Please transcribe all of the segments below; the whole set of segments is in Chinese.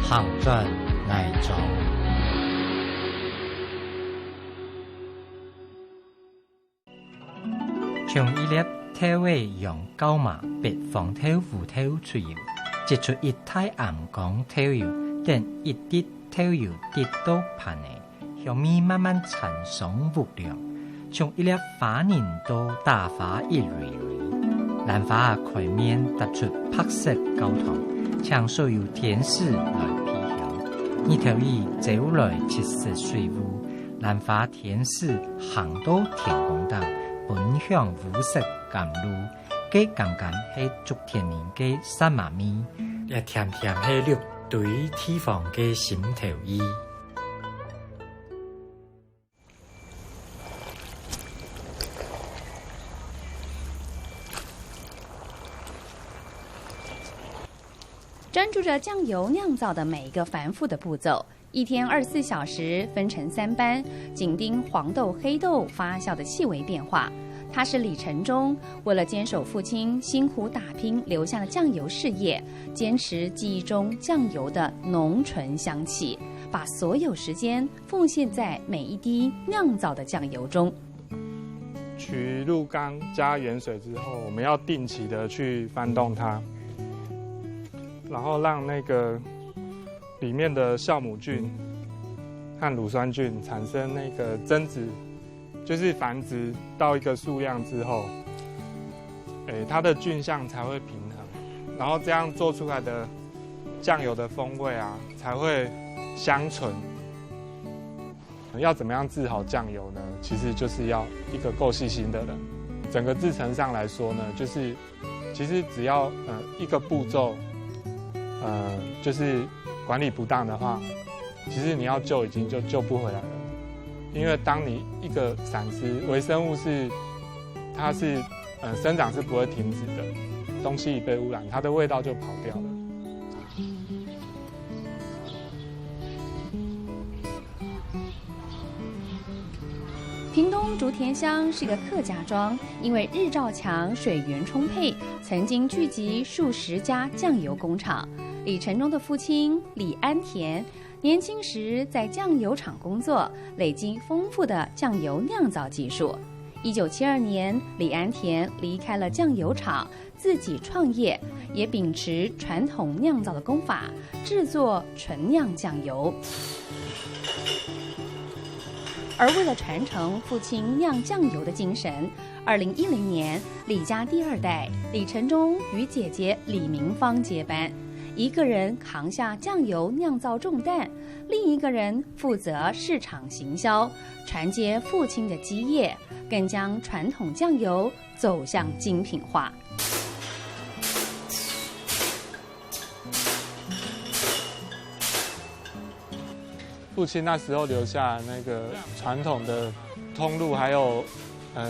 行转爱走。从一粒体位用高麻白黄头胡头出油，接出一太暗光头油，等一滴头油滴到盘内，香味慢慢产生无量。从一粒花凝到大花一蕊蕊，兰花开面突出白色高糖，请所有天使来披香。二头鱼走来七色水雾，兰花天使行到天公岛。本向五色甘露，佢刚刚係竹田人嘅山媽咪，也甜甜係綠對地方嘅心頭意。专注着酱油酿造的每一个繁复的步骤，一天24小时分成3班，紧盯黄豆、黑豆发酵的细微变化。他是李承忠，为了坚守父亲辛苦打拼留下的酱油事业，坚持记忆中酱油的浓醇香气，把所有时间奉献在每一滴酿造的酱油中。取入缸加盐水之后，我们要定期的去翻动它，然后让那个里面的酵母菌和乳酸菌产生那个增殖，就是繁殖到一个数量之后，它的菌相才会平衡，然后这样做出来的酱油的风味啊才会香醇。要怎么样制好酱油呢？其实就是要一个够细心的人。整个制程上来说呢，就是其实只要一个步骤，就是管理不当的话，其实你要救已经就救不回来了。因为当你一个闪失，微生物它是生长是不会停止的，东西一被污染，它的味道就跑掉了。屏东竹田乡是个客家庄，因为日照强、水源充沛，曾经聚集数十家酱油工厂。李承忠的父亲李安田年轻时在酱油厂工作，累积丰富的酱油酿造技术。1972年，李安田离开了酱油厂，自己创业，也秉持传统酿造的工法，制作纯酿酱油。而为了传承父亲酿酱油的精神，2010年，李家第2代李承忠与姐姐李明芳接班，一个人扛下酱油酿造重担，另一个人负责市场行销，传接父亲的基业，更将传统酱油走向精品化。父亲那时候留下那个传统的通路，还有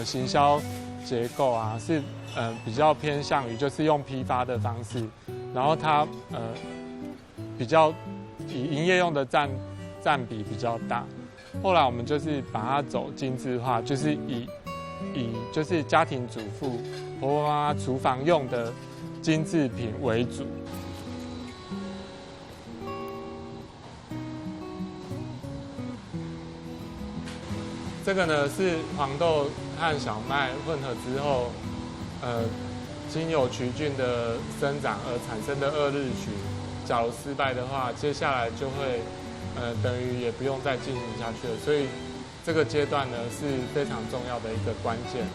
行销结构啊，是比较偏向于就是用批发的方式，然后它比较以营业用的占比比较大。后来我们就是把它走精致化，就是以就是家庭主妇、婆婆妈妈厨房用的精致品为主。这个呢是黄豆和小麦混合之后，经由曲菌的生长而产生的2日曲。假如失败的话，接下来就会等于也不用再进行下去了。所以这个阶段呢是非常重要的一个关键。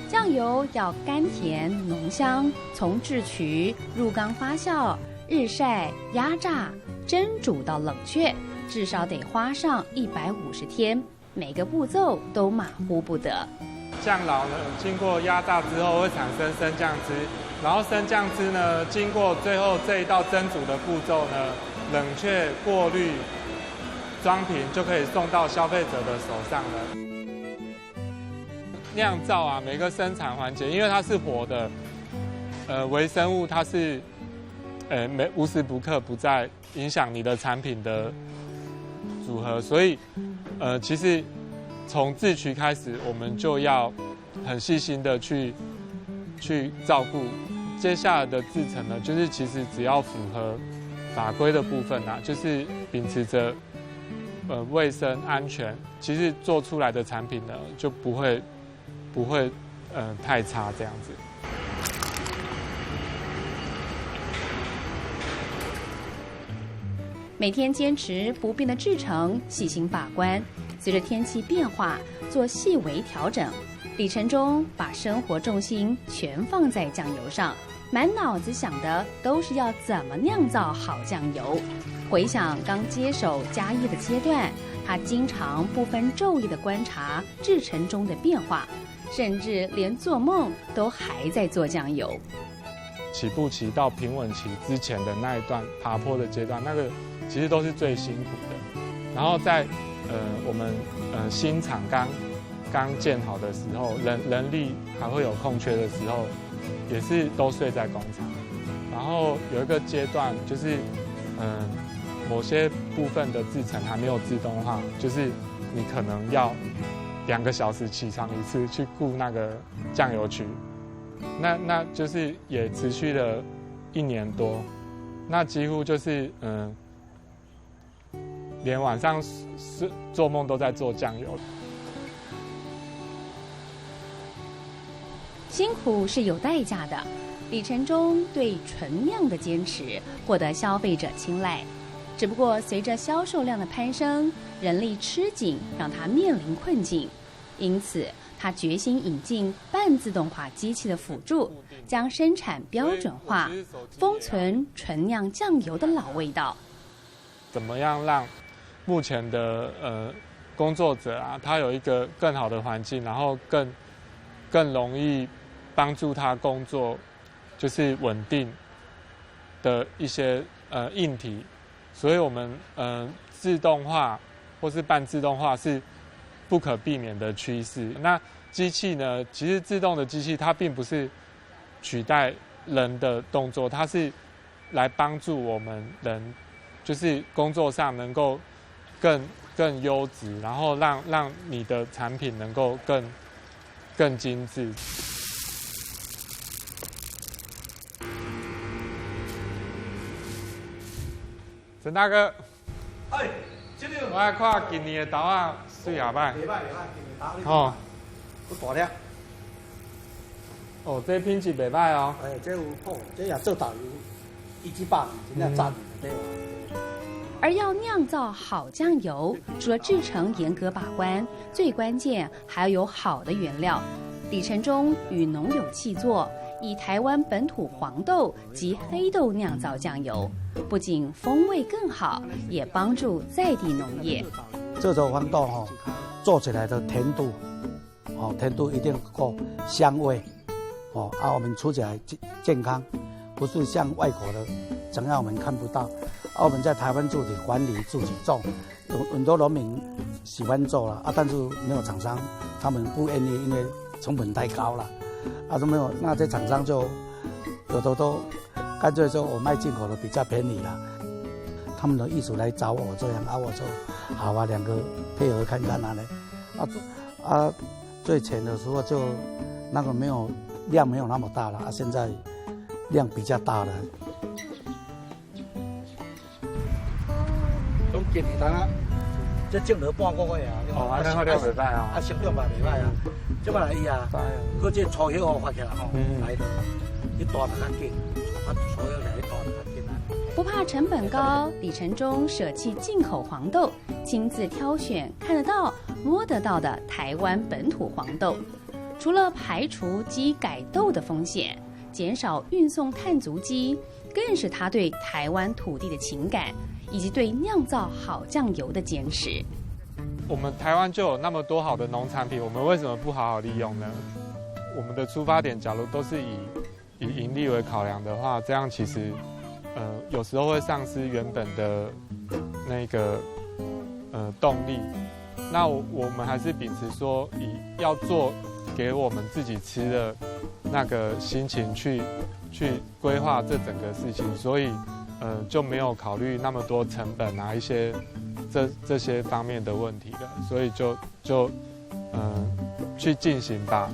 酱油要甘甜浓香，从制曲、入缸发酵、日晒、压榨、蒸煮到冷却，至少得花上150天，每个步骤都马虎不得。酱老呢，经过压榨之后会产生生酱汁，然后生酱汁呢，经过最后这一道蒸煮的步骤呢，冷却、过滤、装瓶，就可以送到消费者的手上了。酿造啊，每个生产环节，因为它是活的，微生物它是无时不刻不在影响你的产品的组合，所以其实从制曲开始，我们就要很细心的去照顾接下来的制程呢，就是其实只要符合法规的部分啊，就是秉持着卫生安全，其实做出来的产品呢就不会太差这样子。每天坚持不变的制程，细心把关，随着天气变化做细微调整。李承忠把生活重心全放在酱油上，满脑子想的都是要怎么酿造好酱油。回想刚接手家业的阶段，他经常不分昼夜地观察制程中的变化，甚至连做梦都还在做酱油。起步期到平稳期之前的那一段爬坡的阶段，那个其实都是最辛苦的。然后在我们新厂刚建好的时候，人力还会有空缺的时候，也是都睡在工厂。然后有一个阶段就是某些部分的制程还没有自动化，就是你可能要2个小时起床一次去顾那个酱油区。那就是也持续了1年多，那几乎就是连晚上做梦都在做酱油。辛苦是有代价的，李承忠对纯酿的坚持获得消费者青睐。只不过随着销售量的攀升，人力吃紧让他面临困境，因此他决心引进半自动化机器的辅助，将生产标准化，封存纯酿酱油的老味道。怎么样让目前的工作者啊，他有一个更好的环境，然后更容易帮助他工作，就是稳定的一些硬体。所以我们自动化或是半自动化是不可避免的趋势。那机器呢？其实自动的机器它并不是取代人的动作，它是来帮助我们人，就是工作上能够更优质，然后让你的产品能够更精致。陈大哥，我爱看今年的豆仔水下摆。袂歹，今年豆哦，不大粒。哦，这品质袂歹哦。这有好，这也做豆油，1支8真正赞对吧？而要酿造好酱油，除了制程严格把关，最关键还要有好的原料。李承忠与农友契作，以台湾本土黄豆及黑豆酿造酱油，不仅风味更好，也帮助在地农业。这种黄豆做起来的甜度，甜度一定够，香味，我们出起来健康，不是像外国的，怎样我们看不到。我们在台湾自己管理自己种，很多农民喜欢做了但是没有厂商，他们不愿意，因为成本太高了都没有。那这厂商就有的都干脆说我卖进口的比较便宜了。他们的意思来找我这样我说好2个配合看看最前的时候就那个量没有那么大了现在量比较大了。总今年这种了半个月安尼好料袂歹销量嘛袂歹这摆来伊搁这初叶发起来来的，一大得较紧，初叶来一大得较紧不怕成本高，李承忠舍弃进口黄豆，亲自挑选看得到、摸得到的台湾本土黄豆。除了排除机改豆的风险，减少运送碳足迹，更是他对台湾土地的情感，以及对酿造好酱油的坚持。我们台湾就有那么多好的农产品，我们为什么不好好利用呢？我们的出发点假如都是以盈利为考量的话，这样其实有时候会丧失原本的那个动力。那我们还是秉持说要做给我们自己吃的那个心情去规划这整个事情，所以就没有考虑那么多成本一些这些方面的问题了，所以就去进行吧。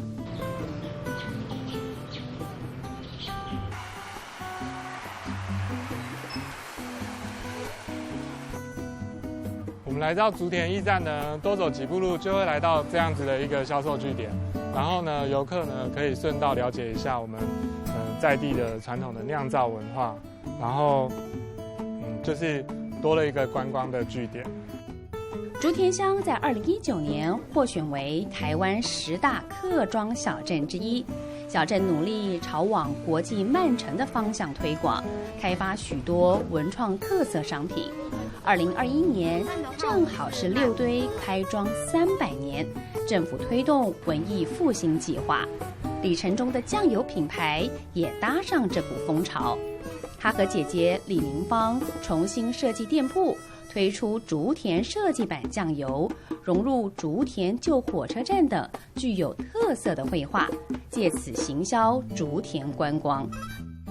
们来到竹田驿站呢，多走几步路就会来到这样子的一个销售据点。然后呢，游客呢可以顺道了解一下我们在地的传统的酿造文化。然后就是多了一个观光的据点。竹田乡在2019年获选为台湾10大客庄小镇之一。小镇努力朝往国际慢城的方向推广，开发许多文创特色商品。2021年正好是六堆开庄300年，政府推动文艺复兴计划，李承忠的酱油品牌也搭上这股风潮。他和姐姐李明芳重新设计店铺，推出竹田设计版酱油，融入竹田旧火车站等具有特色的绘画，借此行销竹田观光。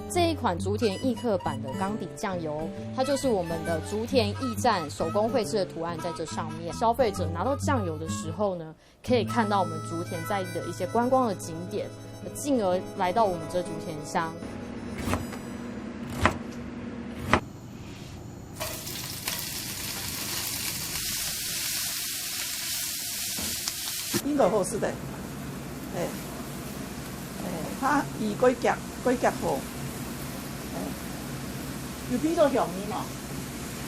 这一款竹田驿客版的钢底酱油，它就是我们的竹田驿站手工绘制的图案在这上面。消费者拿到酱油的时候呢，可以看到我们竹田在地的一些观光的景点，进而来到我们这竹田乡。應該好食的，它以龜甲好，有邊個香味嘛？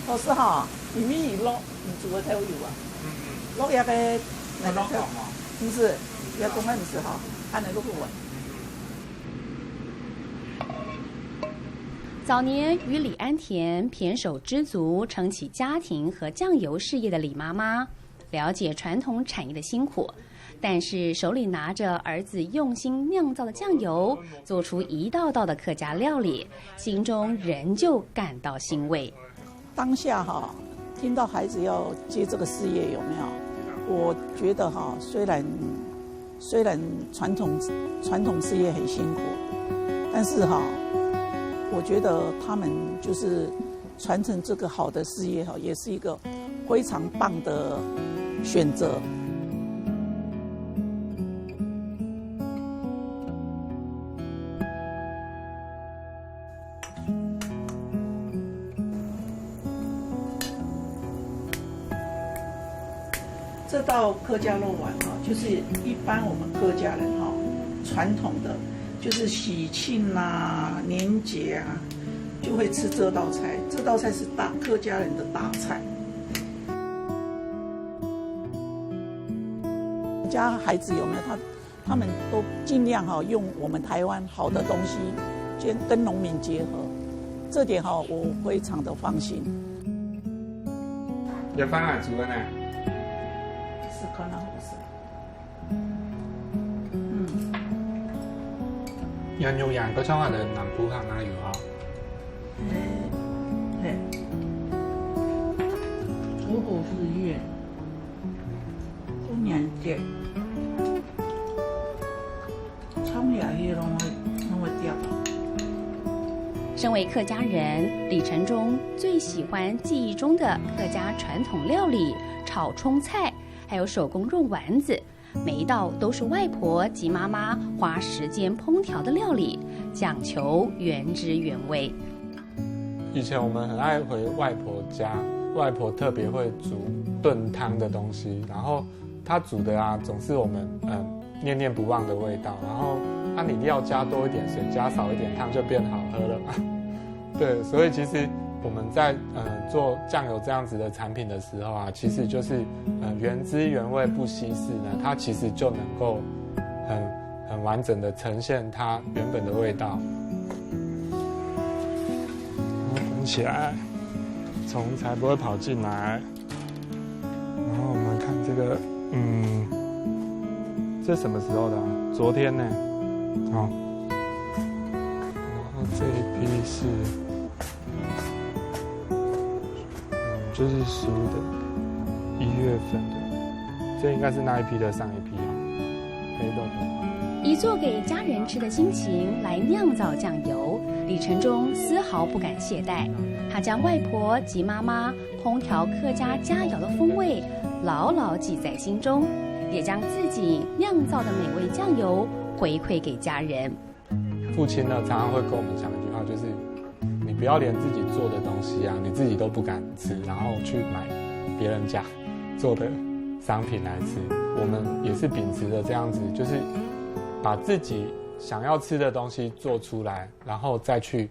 好是哈，裡面有落唔煮嘅頭油啊，落一個那個頭，唔是，要講嘅唔是哈，按那個不穩。早年与李安田胼手知足，撑起家庭和酱油事业的李妈妈，了解传统产业的辛苦。但是手里拿着儿子用心酿造的酱油，做出一道道的客家料理，心中仍旧感到欣慰。當下哈，聽到孩子要接這個事業，有沒有？我覺得哈，雖然傳統事業很辛苦，但是哈，我覺得他們就是傳承這個好的事業哈，也是一個非常棒的選擇。这道客家肉丸哈，就是一般我们客家人哈传统的，就是喜庆啊、年节啊，就会吃这道菜。这道菜是客家人的大菜。家孩子有没有他们都尽量哈用我们台湾好的东西，跟农民结合，这点哈我非常的放心。有翻来煮的呢？是可能不是。人肉羊嗰種係南浦行哪裡有啊？五湖日月，過年節，葱也去弄會掉。身为客家人，李承忠最喜欢记忆中的客家传统料理炒葱菜，还有手工肉丸子，每一道都是外婆及妈妈花时间烹调的料理，讲求原汁原味。以前我们很爱回外婆家，外婆特别会煮炖汤的东西，然后她煮的啊总是我们念念不忘的味道，然后你料加多一点水，加少一点汤就变好喝了嘛。对，所以其实我们在做酱油这样子的产品的时候啊，其实就是原汁原味不稀释呢，它其实就能够很完整的呈现它原本的味道。滚起来，虫才不会跑进来。然后我们看这个，这什么时候的啊？昨天呢，哦。然后这一批是，就是熟的，1月份的，这应该是那一批的上一批哦，黑豆的。以做给家人吃的心情来酿造酱油，李承忠丝毫不敢懈怠。他将外婆及妈妈烹调客家佳肴的风味牢牢记在心中，也将自己酿造的美味酱油回馈给家人。父亲呢，常常会跟我们讲一句话，就是你不要连自己做的东西啊，你自己都不敢吃，然后去买别人家做的商品来吃。我们也是秉持着这样子，就是把自己想要吃的东西做出来，然后再去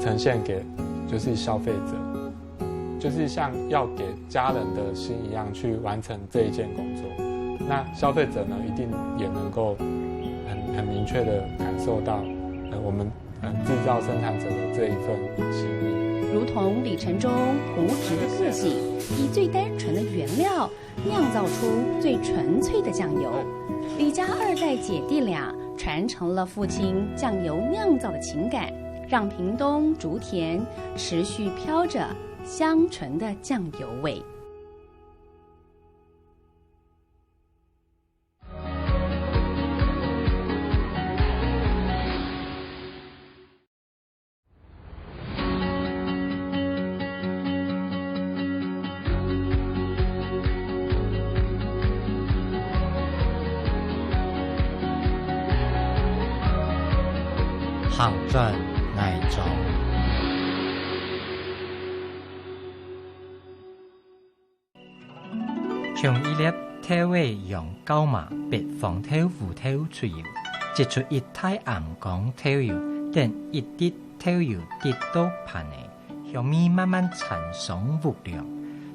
呈现给就是消费者，就是像要给家人的心一样去完成这一件工作。那消费者呢，一定也能够很明确的感受到我们制造生产者的这一份心意。如同李承忠朴质的个性，以最单纯的原料酿造出最纯粹的酱油。李家2代姐弟俩传承了父亲酱油酿造的情感，让屏东竹田持续飘着香醇的酱油味。行转内中，從一粒體位用膠麻白防透糊透出油，接出一體暗光透油，等一滴透油滴到盤內，向面慢慢產生物量，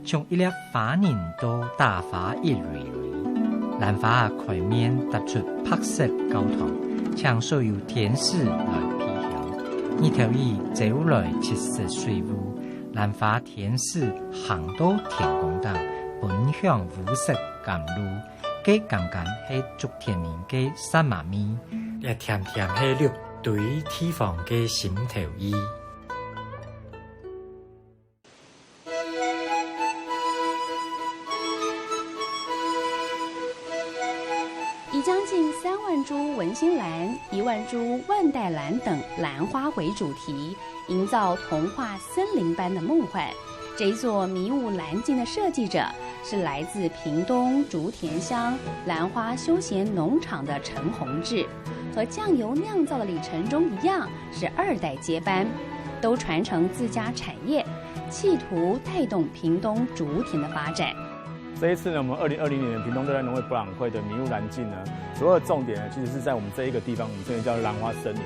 從一粒花凝到大花一蕊蕊，蘭花開面突出白色膠糖，請所有天使來披香，二頭衣走來切實水霧，蘭花天使行到天公島。本鄉五色甘露，雞甘甘係竹田面嘅山麻咪，也甜甜係綠對地方嘅心頭意。以将近3万株文心兰、1万株万代兰等兰花为主题，营造童话森林般的梦幻。这一座迷雾蓝境的设计者是来自屏东竹田乡兰花休闲农场的陈宏志，和酱油酿造的李承忠一样，是2代接班，都传承自家产业，企图带动屏东竹田的发展。这一次呢，我们2020年屏东热带农会博览会的迷雾蓝境呢，主要的重点呢，其实是在我们这一个地方，我们这里叫兰花森林。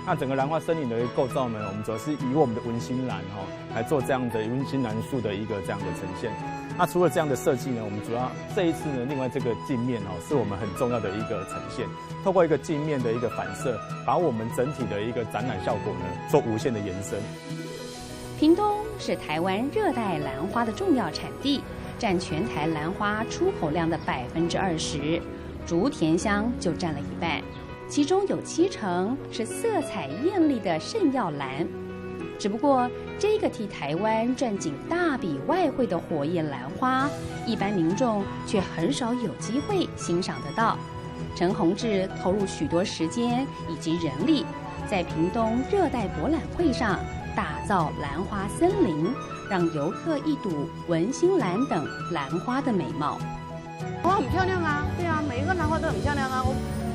那整个兰花森林的一个构造呢，我们主要是以我们的文心兰来做这样的文心兰树的一个这样的呈现。那除了这样的设计呢，我们主要这一次呢，另外这个镜面是我们很重要的一个呈现。透过一个镜面的一个反射，把我们整体的一个展览效果呢，做无限的延伸。屏东是台湾热带兰花的重要产地，占全台兰花出口量的20%，竹田乡就占了1半。其中有70%是色彩艳丽的圣耀兰，只不过这个替台湾赚进大笔外汇的火焰兰花，一般民众却很少有机会欣赏得到。陈宏志投入许多时间以及人力，在屏东热带博览会上打造兰花森林，让游客一睹文心兰等兰花的美貌。花很漂亮啊，对啊，每一个兰花都很漂亮啊。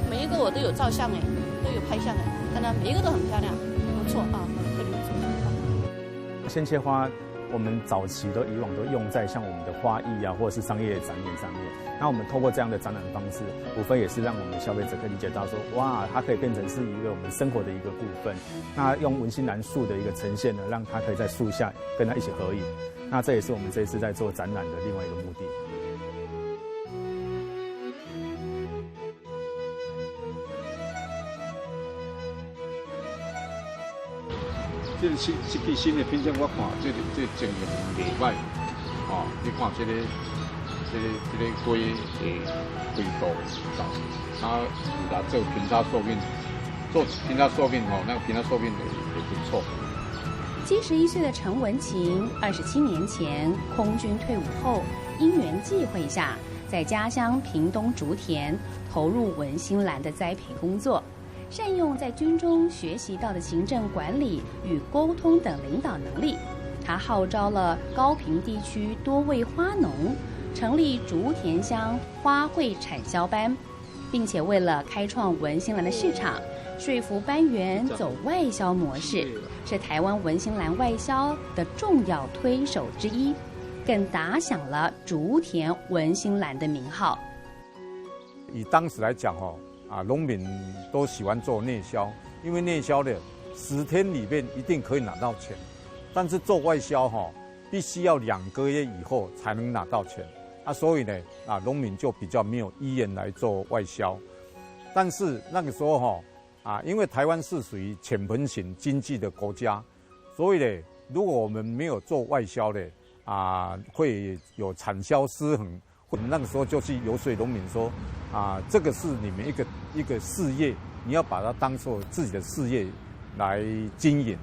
每一个我都有照相哎，都有拍相哎，看到每一个都很漂亮，不错啊，这里不错。鲜切花，我们早期以往都用在像我们的花艺啊，或者是商业展演上面。那我们透过这样的展览方式，无非也是让我们的消费者可以理解到说，哇，它可以变成是一个我们生活的一个部分。那用文心兰树的一个呈现呢，让它可以在树下跟它一起合影。那这也是我们这一次在做展览的另外一个目的。这支新的品种，我看这经营袂歹，你看这个花的度高，它有来做平差寿命，那个平差寿命也不错。71岁的陈文琴，27年前空军退伍后，因缘际会下，在家乡屏东竹田投入文心兰的栽培工作。善用在军中学习到的行政管理与沟通等领导能力，他号召了高屏地区多位花农，成立竹田乡花卉产销班，并且为了开创文心兰的市场，说服班员走外销模式，是台湾文心兰外销的重要推手之一。更打响了竹田文心兰的名号。以当时来讲农民都喜欢做内销，因为内销的10天里面一定可以拿到钱，但是做外销必须要2个月以后才能拿到钱所以呢农民就比较没有意愿来做外销。但是那个时候因为台湾是属于浅盆型经济的国家，所以呢，如果我们没有做外销的会有产销失衡。那个时候就去游说农民说这个是你们一个事业，你要把它当做自己的事业来经营。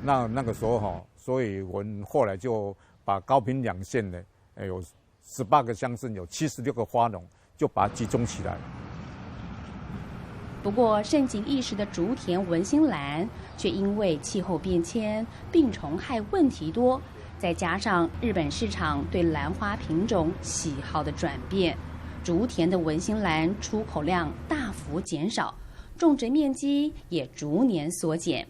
那个时候所以我们后来就把高屏2县呢有18个乡镇，有76个花农，就把它集中起来。不过，盛极一时的竹田文心兰，却因为气候变迁、病虫害问题多，再加上日本市场对兰花品种喜好的转变，竹田的文心兰出口量大幅减少，种植面积也逐年缩减。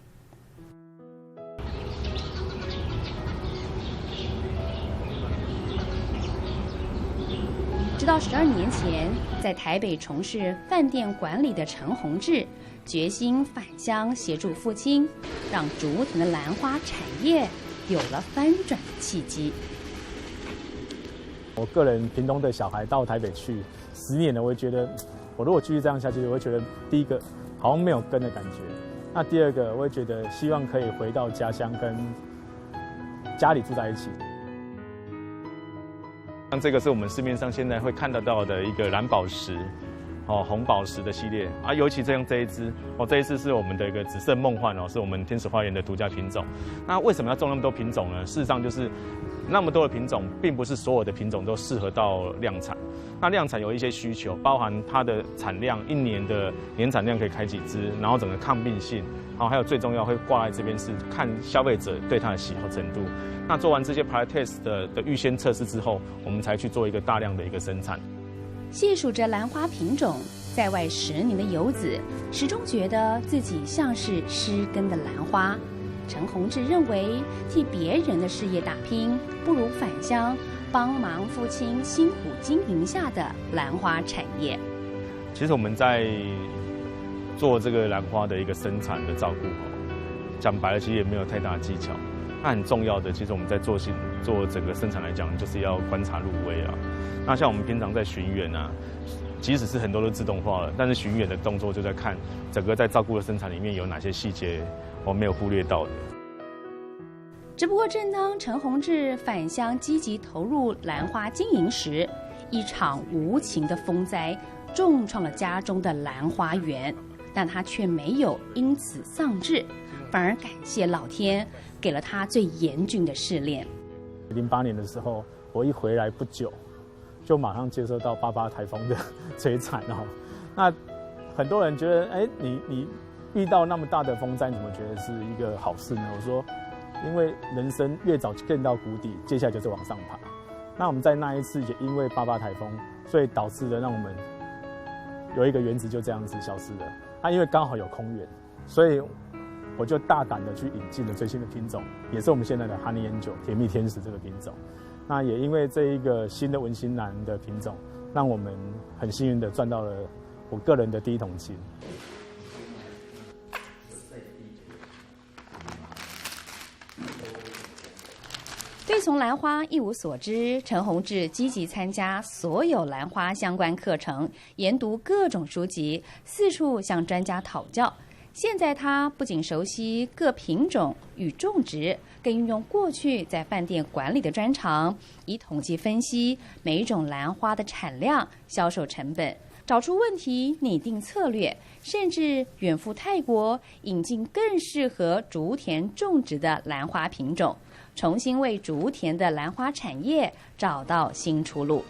直到12年前，在台北从事饭店管理的陈宏志，决心返乡协助父亲，让竹田的兰花产业有了翻转的契机。我个人屏东的小孩到台北去10年了，我会觉得，我如果继续这样下去，我会觉得第一个好像没有根的感觉，那第二个我会觉得希望可以回到家乡跟家里住在一起。像这个是我们市面上现在会看得到的一个蓝宝石，红宝石的系列尤其这一支这一支是我们的一个紫色梦幻是我们天使花园的独家品种。那为什么要种那么多品种呢？事实上就是那么多的品种，并不是所有的品种都适合到量产。那量产有一些需求，包含它的产量1年的年产量可以开几支，然后整个抗病性，还有最重要会挂在这边是看消费者对它的喜好程度。那做完这些 pilot test 的预先测试之后，我们才去做一个大量的一个生产。细数着兰花品种，在外10年的游子，始终觉得自己像是失根的兰花。陈宏志认为，替别人的事业打拼，不如返乡帮忙父亲辛苦经营下的兰花产业。其实我们在做这个兰花的一个生产的照顾讲白了，其实也没有太大的技巧。那很重要的，其实我们在做整个生产来讲，就是要观察入微那像我们平常在巡园即使是很多都自动化了，但是巡园的动作就在看整个在照顾的生产里面有哪些细节我没有忽略到的。只不过，正当陈宏志返乡积极投入兰花经营时，一场无情的风灾重创了家中的兰花园，但他却没有因此丧志，反而感谢老天给了他最严峻的试炼。08年的时候，我一回来不久，就马上接受到88台风的摧残那很多人觉得，你遇到那么大的风灾，你怎么觉得是一个好事呢？我说，因为人生越早见到谷底，接下来就是往上爬。那我们在那一次也因为88台风，所以导致了让我们有一个园子就这样子消失了。因为刚好有空园，所以我就大胆的去引进了最新的品种，也是我们现在的 Honey Angel 甜蜜天使这个品种。那也因为这一个新的文心兰的品种，让我们很幸运的赚到了我个人的第一桶金。对从兰花一无所知，陈宏志积极参加所有兰花相关课程，研读各种书籍，四处向专家讨教。现在他不仅熟悉各品种与种植，更运用过去在饭店管理的专长，以统计分析每一种兰花的产量、销售成本，找出问题，拟定策略，甚至远赴泰国引进更适合竹田种植的兰花品种，重新为竹田的兰花产业找到新出路。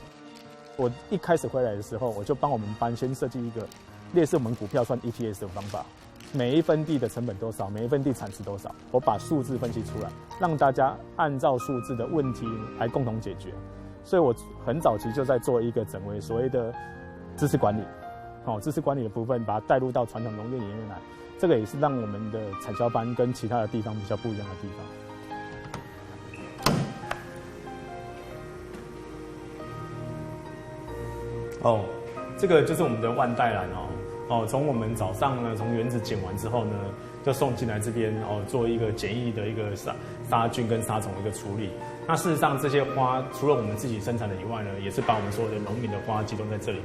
我一开始回来的时候，我就帮我们班先设计一个类似我们股票算 EPS 的方法，每一分地的成本多少，每一分地产值多少，我把数字分析出来，让大家按照数字的问题来共同解决。所以我很早期就在做一个整为所谓的知识管理，知识管理的部分把它带入到传统农业里面来，这个也是让我们的产销班跟其他的地方比较不一样的地方。哦，这个就是我们的万代兰哦，从我们早上呢，从园子剪完之后呢，就送进来这边哦，做一个简易的一个杀菌跟杀虫的一个处理。那事实上，这些花除了我们自己生产的以外呢，也是把我们所有的农民的花集中在这里。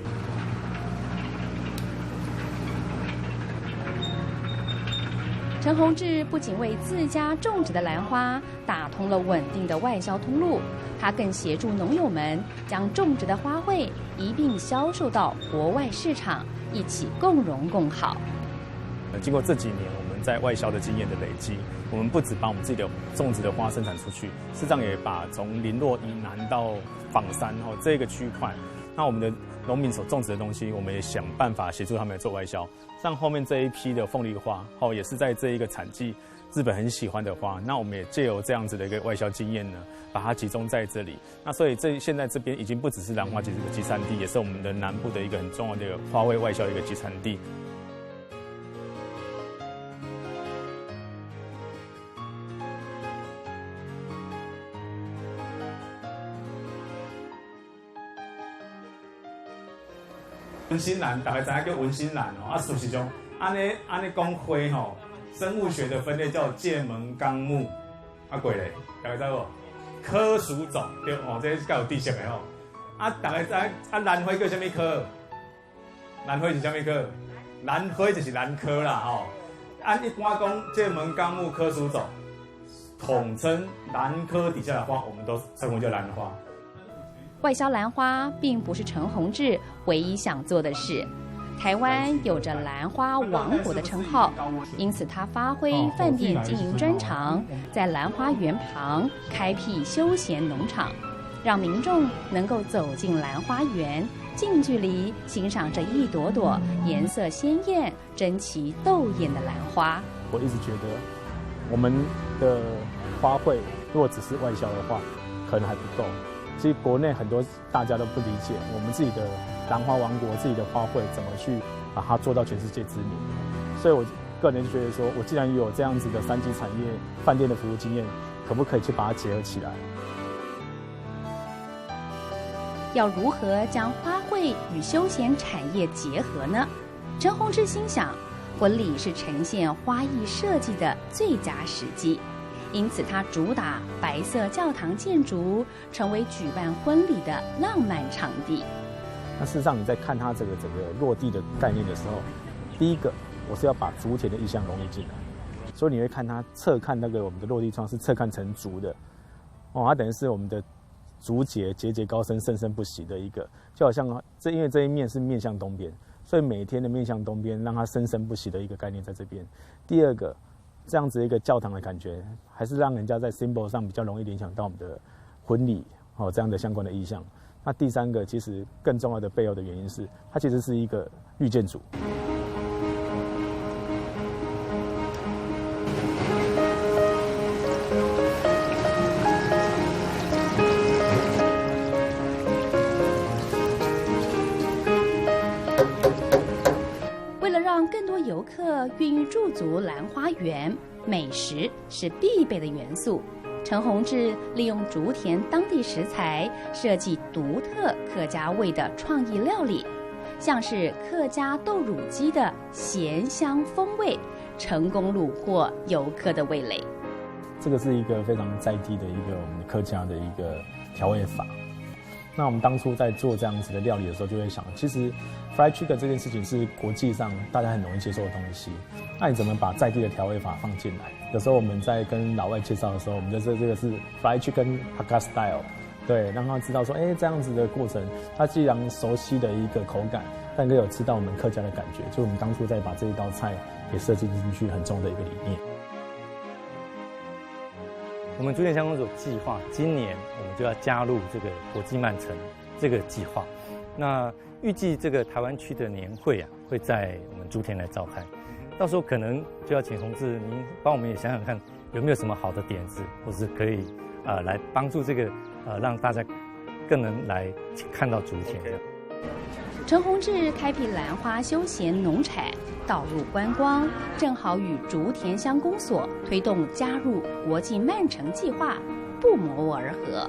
陈宏志不仅为自家种植的兰花打通了稳定的外销通路，他更协助农友们将种植的花卉一并销售到国外市场，一起共荣共好。经过这几年我们在外销的经验的累积，我们不只把我们自己的种植的花生产出去，事实上也把从林洛以南到枋山这个区块，那我们的农民所种植的东西，我们也想办法协助他们做外销。像后面这一批的凤梨花，也是在这一个产季日本很喜欢的花，那我们也借由这样子的一个外销经验呢，把它集中在这里。那所以现在这边已经不只是兰花节的集散地，也是我们的南部的一个很重要的一个花卉外销的一个集散地。文心兰，大家知影叫文心兰事实上，安尼讲花生物学的分类叫界门纲目，过咧，大家知无？科属种对这较有知识的大家知兰花叫什么科？兰花是什么科？兰花就是兰科啦按一般讲界门纲目科属种，统称兰科底下的花，我们都称为叫兰花。外销兰花并不是陈宏志唯一想做的事。台湾有着兰花王国的称号，因此他发挥饭店经营专长，在兰花园旁开辟休闲农场，让民众能够走进兰花园，近距离欣赏这一朵朵颜色鲜艳、争奇斗艳的兰花。我一直觉得，我们的花卉如果只是外销的话，可能还不够。其实国内很多大家都不理解我们自己的兰花王国、自己的花卉怎么去把它做到全世界知名。所以我个人就觉得说，我既然有这样子的3级产业饭店的服务经验，可不可以去把它结合起来？要如何将花卉与休闲产业结合呢？陈宏志心想，婚礼是呈现花艺设计的最佳时机。因此，他主打白色教堂建筑，成为举办婚礼的浪漫场地。那事实上，你在看它整个落地的概念的时候，第一个我是要把竹田的意象融入进来，所以你会看它侧看那个我们的落地窗是侧看成竹的，它等于是我们的竹节节节高升、生生不息的一个，就好像因为这一面是面向东边，所以每天的面向东边，让它生生不息的一个概念在这边。第二个。这样子一个教堂的感觉，还是让人家在 symbol 上比较容易联想到我们的婚礼这样的相关的意象。那第三个，其实更重要的背后的原因是，它其实是一个绿建筑。更多游客愿意驻足兰花园，美食是必备的元素。陈宏志利用竹田当地食材，设计独特客家味的创意料理，像是客家豆乳鸡的咸香风味，成功虏获游客的味蕾。这个是一个非常在地的一个我们客家的一个调味法。那我们当初在做这样子的料理的时候，就会想，其实 fried chicken 这件事情是国际上大家很容易接受的东西。那你怎么把在地的调味法放进来？有时候我们在跟老外介绍的时候，我们就说这个是 fried chicken Hakka style， 对，让他知道说，这样子的过程，他既然熟悉的一个口感，但又有吃到我们客家的感觉，就我们当初在把这一道菜给设计进去很重的一个理念。我们竹田乡公所计划，今年我们就要加入这个国际慢城这个计划。那预计这个台湾区的年会会在我们竹田来召开。到时候可能就要请宏志您帮我们也想想看，有没有什么好的点子，或是可以来帮助这个让大家更能来看到竹田。陈宏志开辟兰花休闲农产，导入观光，正好与竹田乡公所推动加入国际慢城计划不谋而合。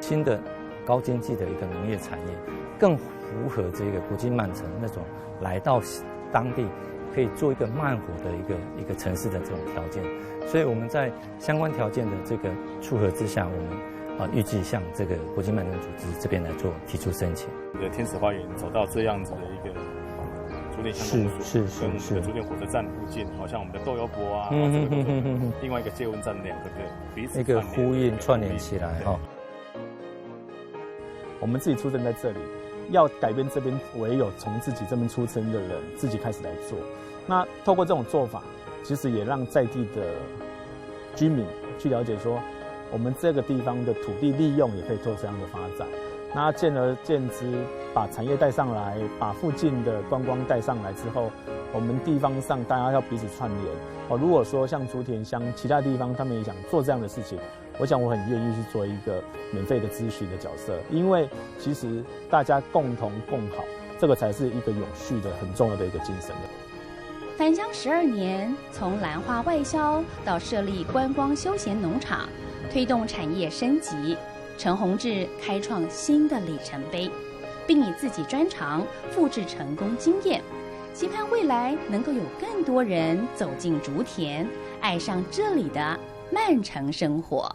新的高经济的一个农业产业，更符合这个国际慢城那种来到当地可以做一个慢活的一个城市的这种条件。所以我们在相关条件的这个撮合之下，我们预计向这个国际慢城组织这边来提出申请。天使花园走到这样子的一个竹田乡公所，跟我们的竹田火车站附近，好像我们的豆油博啊，另外一个接温站2个彼此一个呼应串联起来哈。我们自己出生在这里，要改变这边，唯有从自己这边出生的人自己开始来做。那透过这种做法，其实也让在地的居民去了解说，我们这个地方的土地利用也可以做这样的发展。那渐而渐之，把产业带上来，把附近的观光带上来之后，我们地方上大家要彼此串联。如果说像竹田乡其他地方他们也想做这样的事情，我想我很愿意去做一个免费的咨询的角色，因为其实大家共同共好，这个才是一个永续的很重要的一个精神。返乡12年，从兰花外销到设立观光休闲农场，推动产业升级，陈宏志开创新的里程碑，并以自己专长复制成功经验，期盼未来能够有更多人走进竹田，爱上这里的慢城生活。